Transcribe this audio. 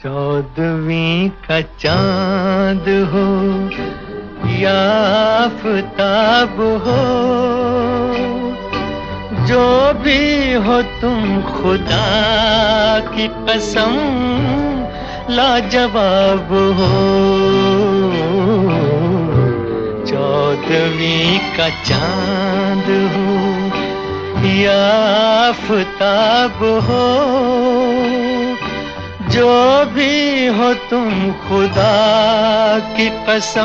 14वीं का चांद हो या आफताब हो, जो भी हो तुम खुदा की कसम लाजवाब हो। 14वीं का चांद हो या आफताब हो, जो भी हो तुम खुदा की कसम